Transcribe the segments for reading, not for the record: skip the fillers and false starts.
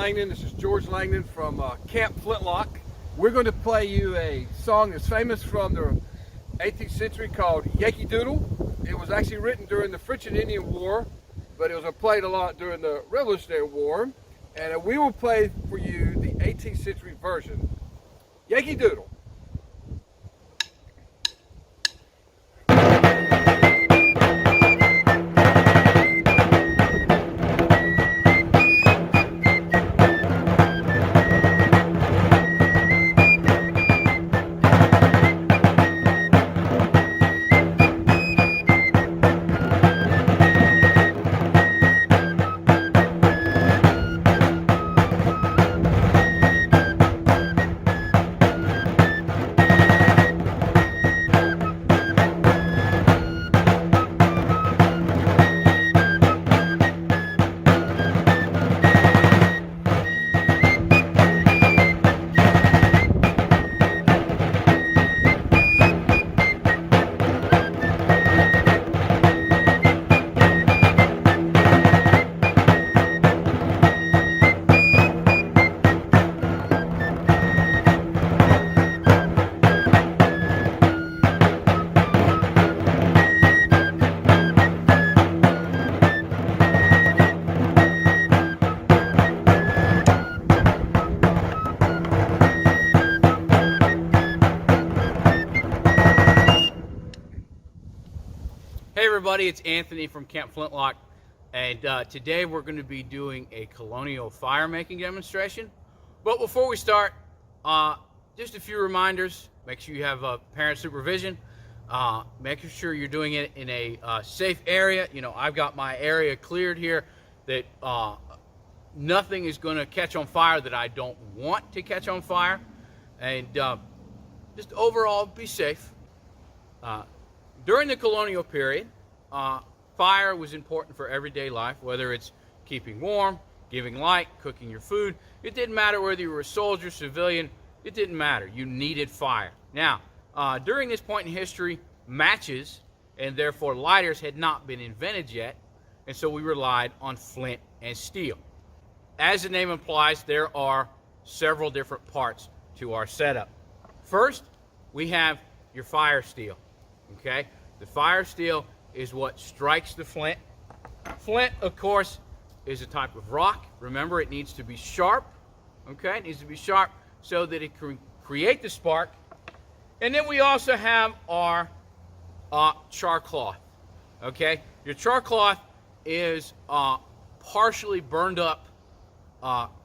Langdon. This is George Langdon from Camp Flintlock. We're going to play you a song that's famous from the 18th century called Yankee Doodle. It was actually written during the French and Indian War, but it was played a lot during the Revolutionary War. And we will play for you the 18th century version. Yankee Doodle. Hey everybody, it's Anthony from Camp Flintlock, and today we're going to be doing a colonial fire making demonstration. But before we start, just a few reminders. Make sure you have parent supervision. Make sure you're doing it in a safe area. You know, I've got my area cleared here that nothing is going to catch on fire that I don't want to catch on fire. And just overall, be safe. During the colonial period, fire was important for everyday life, whether it's keeping warm, giving light, cooking your food. It didn't matter whether you were a soldier, civilian, it didn't matter. You needed fire. Now, during this point in history, matches and therefore lighters had not been invented yet, and so we relied on flint and steel. As the name implies, there are several different parts to our setup. First, we have your fire steel. Okay, the fire steel is what strikes the flint. Flint, of course, is a type of rock. Remember, it needs to be sharp. Okay, it needs to be sharp so that it can create the spark. And then we also have our char cloth. Okay, your char cloth is partially burned up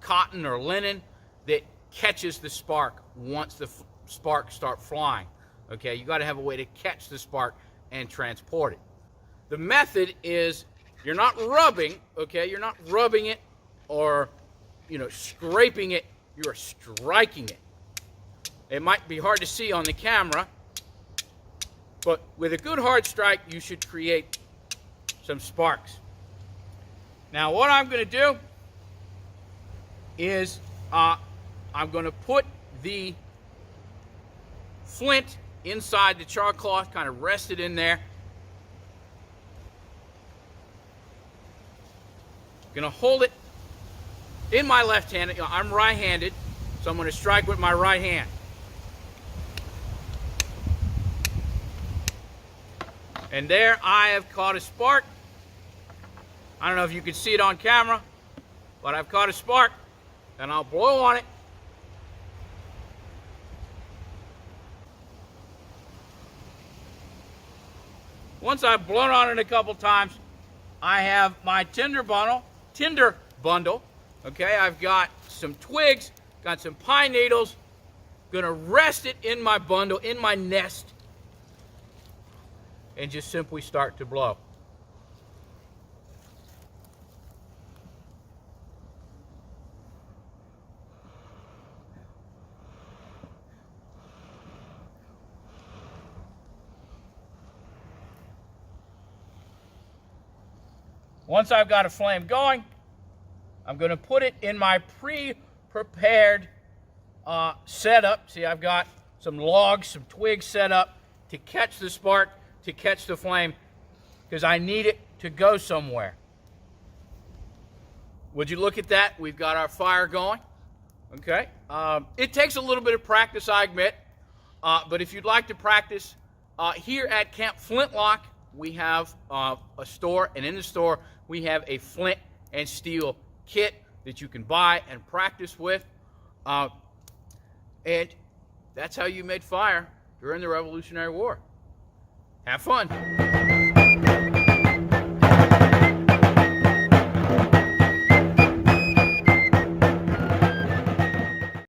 cotton or linen that catches the spark once the sparks start flying. Okay, you got to have a way to catch the spark and transport it. The method is you're not rubbing, okay? You're not rubbing it or, scraping it. You are striking it. It might be hard to see on the camera, but with a good hard strike, you should create some sparks. Now, what I'm going to do is I'm going to put the flint inside the char cloth, kind of rest it in there. Gonna hold it in my left hand. I'm right-handed, so I'm gonna strike with my right hand. And there I have caught a spark. I don't know if you can see it on camera, but I've caught a spark, and I'll blow on it. Once I've blown on it a couple times, I have my tinder bundle. Okay, I've got some twigs, got some pine needles. Gonna rest it in my bundle, in my nest, and just simply start to blow. Once I've got a flame going, I'm going to put it in my pre-prepared setup. See, I've got some logs, some twigs set up to catch the spark, to catch the flame, because I need it to go somewhere. Would you look at that? We've got our fire going. Okay. It takes a little bit of practice, I admit. But if you'd like to practice, here at Camp Flintlock, we have a store, and in the store, we have a flint and steel kit that you can buy and practice with. And that's how you made fire during the Revolutionary War. Have fun.